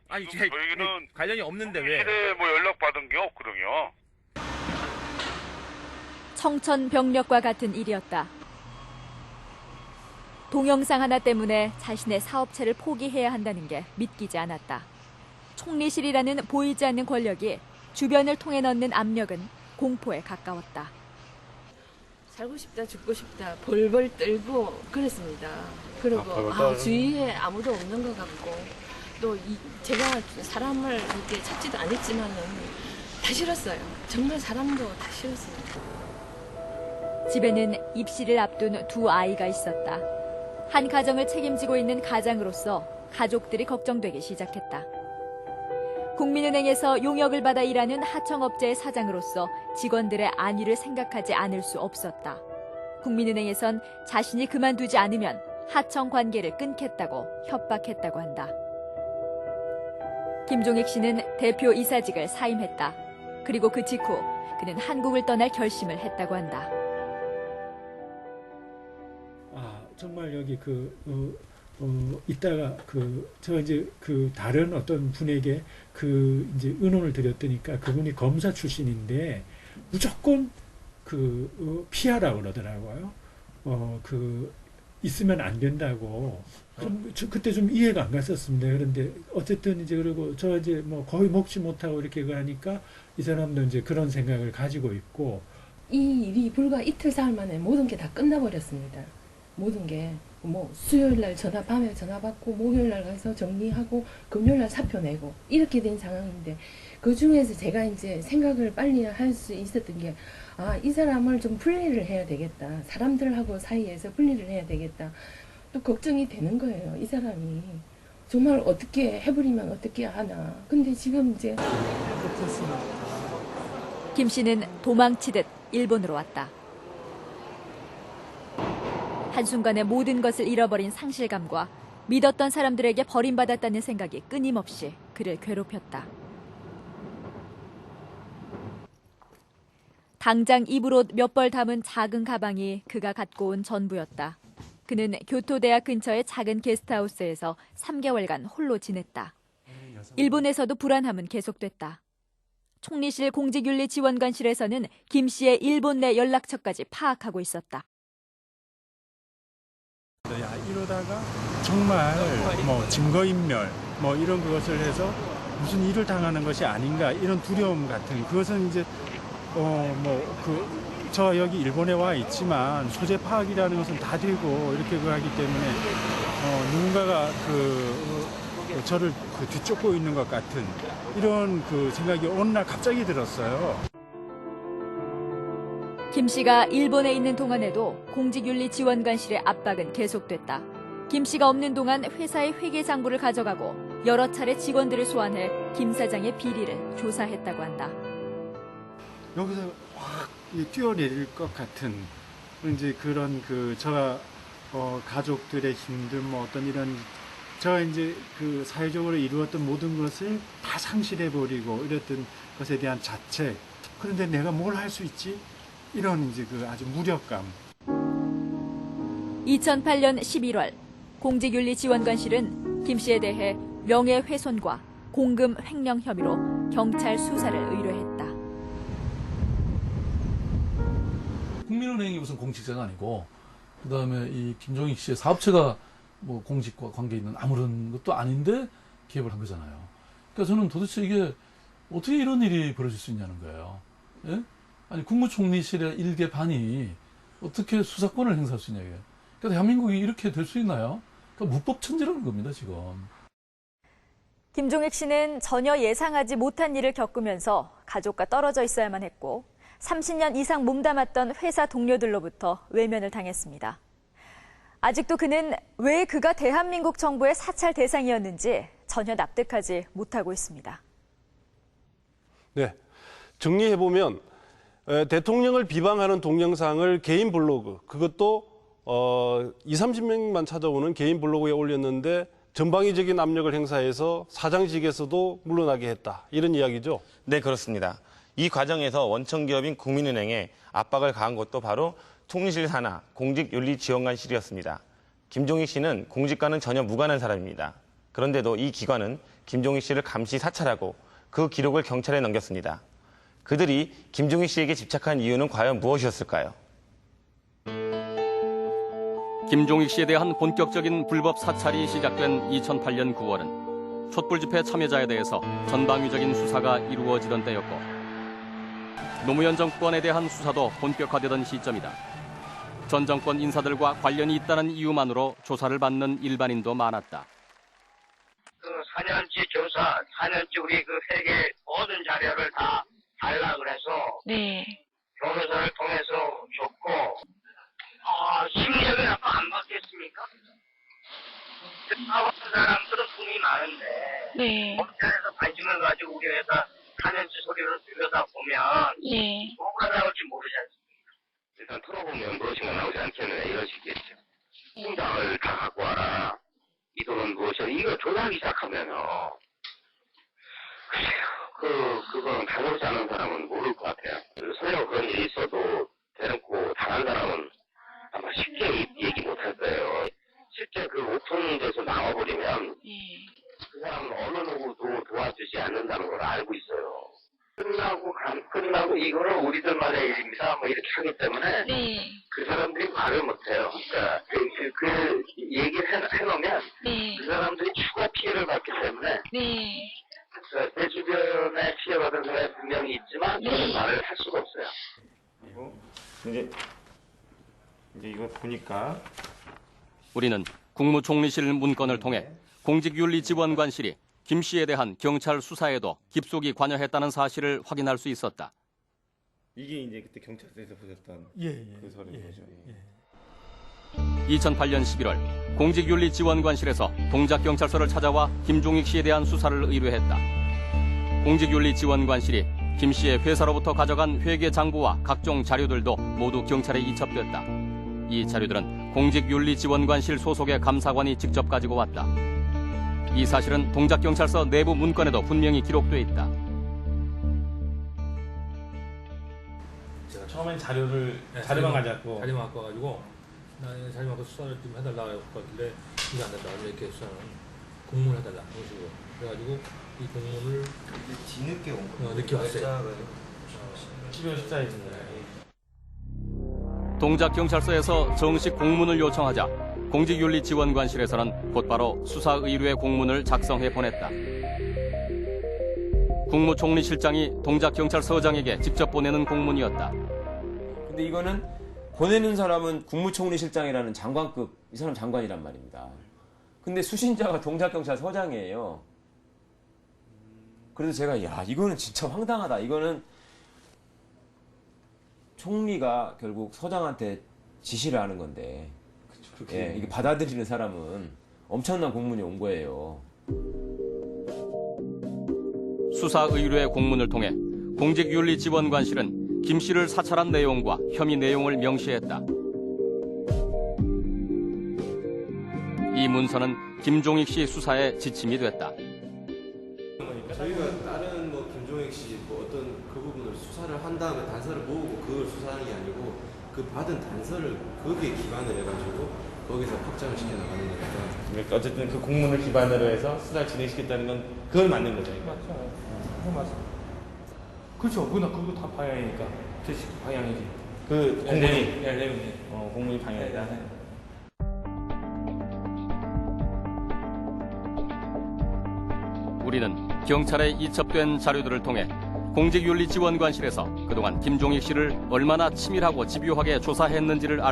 아니, 저희는 관련이 없는데 왜? 실에 뭐 연락 받은 게 없거든요. 청천벽력과 같은 일이었다. 동영상 하나 때문에 자신의 사업체를 포기해야 한다는 게 믿기지 않았다. 총리실이라는 보이지 않는 권력이 주변을 통해 넣는 압력은 공포에 가까웠다. 살고 싶다, 죽고 싶다, 벌벌 떨고 그랬습니다. 그리고 주위에 아무도 없는 것 같고 또 제가 사람을 이렇게 찾지도 않았지만은 다 싫었어요. 정말 사람도 다 싫었습니다. 집에는 입시를 앞둔 두 아이가 있었다. 한 가정을 책임지고 있는 가장으로서 가족들이 걱정되기 시작했다. 국민은행에서 용역을 받아 일하는 하청업체의 사장으로서 직원들의 안위를 생각하지 않을 수 없었다. 국민은행에선 자신이 그만두지 않으면 하청 관계를 끊겠다고 협박했다고 한다. 김종익 씨는 대표 이사직을 사임했다. 그리고 그 직후 그는 한국을 떠날 결심을 했다고 한다. 정말 여기 이따가 저 이제 다른 어떤 분에게 이제 의논을 드렸더니까 그분이 검사 출신인데 무조건 피하라고 그러더라고요. 있으면 안 된다고. 그때 좀 이해가 안 갔었습니다. 그런데 어쨌든 이제 그리고 저 이제 뭐 거의 먹지 못하고 이렇게 하니까 이 사람도 이제 그런 생각을 가지고 있고. 이 일이 불과 이틀 사흘 만에 모든 게 다 끝나버렸습니다. 모든 게 뭐 수요일 날 밤에 전화 받고 목요일 날 가서 정리하고 금요일 날 사표 내고 이렇게 된 상황인데 그 중에서 제가 이제 생각을 빨리 할 수 있었던 게 이 사람을 좀 분리를 해야 되겠다. 사람들하고 사이에서 분리를 해야 되겠다. 또 걱정이 되는 거예요. 이 사람이 정말 어떻게 해버리면 어떻게 하나. 근데 지금 이제 그렇습니다. 김 씨는 도망치듯 일본으로 왔다. 한순간에 모든 것을 잃어버린 상실감과 믿었던 사람들에게 버림받았다는 생각이 끊임없이 그를 괴롭혔다. 당장 입으로 몇 벌 담은 작은 가방이 그가 갖고 온 전부였다. 그는 교토대학 근처의 작은 게스트하우스에서 3개월간 홀로 지냈다. 일본에서도 불안함은 계속됐다. 총리실 공직윤리지원관실에서는 김 씨의 일본 내 연락처까지 파악하고 있었다. 이러다가 정말 증거인멸 이런 것을 해서 무슨 일을 당하는 것이 아닌가 이런 두려움 같은 그것은 이제 저 여기 일본에 와 있지만 소재 파악이라는 것은 다 되고 이렇게 하기 때문에 누군가가 저를 뒤쫓고 있는 것 같은 이런 생각이 어느 날 갑자기 들었어요. 김 씨가 일본에 있는 동안에도 공직윤리지원관실의 압박은 계속됐다. 김 씨가 없는 동안 회사의 회계장부를 가져가고 여러 차례 직원들을 소환해 김 사장의 비리를 조사했다고 한다. 여기서 확 뛰어내릴 것 같은 이제 그런 저 가족들의 힘들 어떤 이런 저 이제 사회적으로 이루었던 모든 것을 다 상실해버리고 이랬던 것에 대한 자책. 그런데 내가 뭘 할 수 있지? 이런 이제 아주 무력감. 2008년 11월 공직윤리지원관실은 김 씨에 대해 명예훼손과 공금 횡령 혐의로 경찰 수사를 의뢰했다. 국민은행이 무슨 공직자가 아니고 그다음에 이 김종익 씨의 사업체가 뭐 공직과 관계 있는 아무런 것도 아닌데 기획을 한 거잖아요. 그러니까 저는 도대체 이게 어떻게 이런 일이 벌어질 수 있냐는 거예요. 예? 아니 국무총리실의 일개 반이 어떻게 수사권을 행사할 수 있냐 이게. 그러니까 대한민국이 이렇게 될 수 있나요? 그러니까 무법천지라는 겁니다 지금. 김종익 씨는 전혀 예상하지 못한 일을 겪으면서 가족과 떨어져 있어야만 했고 30년 이상 몸담았던 회사 동료들로부터 외면을 당했습니다. 아직도 그는 왜 그가 대한민국 정부의 사찰 대상이었는지 전혀 납득하지 못하고 있습니다. 네, 정리해보면 대통령을 비방하는 동영상을 개인 블로그, 그것도 20-30명만 찾아오는 개인 블로그에 올렸는데 전방위적인 압력을 행사해서 사장직에서도 물러나게 했다. 이런 이야기죠? 네, 그렇습니다. 이 과정에서 원청기업인 국민은행에 압박을 가한 것도 바로 총리실 산하 공직윤리지원관실이었습니다. 김종익 씨는 공직과는 전혀 무관한 사람입니다. 그런데도 이 기관은 김종익 씨를 감시 사찰하고 그 기록을 경찰에 넘겼습니다. 그들이 김종익 씨에게 집착한 이유는 과연 무엇이었을까요? 김종익 씨에 대한 본격적인 불법 사찰이 시작된 2008년 9월은 촛불 집회 참여자에 대해서 전방위적인 수사가 이루어지던 때였고 노무현 정권에 대한 수사도 본격화되던 시점이다. 전 정권 인사들과 관련이 있다는 이유만으로 조사를 받는 일반인도 많았다. 그 4년치 조사, 4년치 우리 그 회계 모든 자료를 다 달라 그래서 변호사를 통해서 줬고 10년을 아까 안 받겠습니까? 사업한 사람들은 돈이 많은데 검찰에서 관심을 가지고 우리 회사 4년치 소리를 들여다보면 뭐가 나올지 모르지 않습니까? 일단 풀어보면 무엇인가 나오지 않겠느냐 이런 식이겠죠. 통장을 다 갖고 와라. 이 돈은 무엇이야? 이거 조사하기 시작하면요. 그건 당하지 않은 사람은 모를 것 같아요. 설령 그런 일이 있어도 대놓고 당한 사람은 아마 쉽게 얘기 못할 거예요. 실제 그 오픈돼서 나와버리면 그 사람은 어느 누구도 도와주지 않는다는 걸 알고 있어요. 끝나고 이거는 우리들만의 일입니다. 뭐 이렇게 하기 때문에 그 사람들이 말을 못해요. 그러니까 그 얘기를 해놓으면 그 사람들이 추가 피해를 받기 때문에 내 주변에 피해받은 사람이 분명히 있지만 저는 말을 할 수가 없어요. 이제 이거 보니까 우리는 국무총리실 문건을 통해 공직윤리지원관실이 김 씨에 대한 경찰 수사에도 깊숙이 관여했다는 사실을 확인할 수 있었다. 이게 이제 그때 경찰서에서 보셨던 그 서류인 거죠. 2008년 11월 공직윤리지원관실에서 동작경찰서를 찾아와 김종익 씨에 대한 수사를 의뢰했다. 공직윤리지원관실이 김 씨의 회사로부터 가져간 회계장부와 각종 자료들도 모두 경찰에 이첩됐다. 이 자료들은 공직윤리지원관실 소속의 감사관이 직접 가지고 왔다. 이 사실은 동작경찰서 내부 문건에도 분명히 기록돼 있다. 제가 처음엔 자료만 가져왔고 자료만 갖고 와가지고 나는 자료만 갖고 수사를 좀 해달라고 했길래 이게 안 된다. 이렇게 수사는 공문을 해달라. 그런 식으로. 그래가지고 이 공문을 뒤늦게 온 거예요. 늦게 왔어요. 12월 14일 전에. 동작경찰서에서 정식 공문을 요청하자 공직윤리지원관실에서는 곧바로 수사 의뢰 공문을 작성해 보냈다. 국무총리실장이 동작경찰서장에게 직접 보내는 공문이었다. 근데 이거는 보내는 사람은 국무총리실장이라는 장관급, 이 사람 장관이란 말입니다. 근데 수신자가 동작경찰서장이에요. 그래서 제가 이거는 진짜 황당하다. 이거는 총리가 결국 서장한테 지시를 하는 건데 이게 받아들이는 사람은 엄청난 공문이 온 거예요. 수사 의뢰 공문을 통해 공직윤리지원관실은 김 씨를 사찰한 내용과 혐의 내용을 명시했다. 이 문서는 김종익 씨 수사에 지침이 됐다. 저희가 다른 김종익 씨 어떤 그 부분을 수사를 한 다음에 단서를 모으고 그걸 수사하는 게 아니고 그 받은 단서를 거기에 기반을 해가지고 거기서 확장을 시켜 나가는 거니까. 그러니까 어쨌든 그 공문을 기반으로 해서 수사를 진행시켰다는 건 그걸 맞는 거죠. 맞죠. 맞아. 그렇죠. 그거 다 방향이니까. 제 방향이지. 그 공문이 내용이. 공문이 방향이다. 우리는 경찰에 이첩된 자료들을 통해 공직윤리지원관실에서 그동안 김종익 씨를 얼마나 치밀하고 집요하게 조사했는지를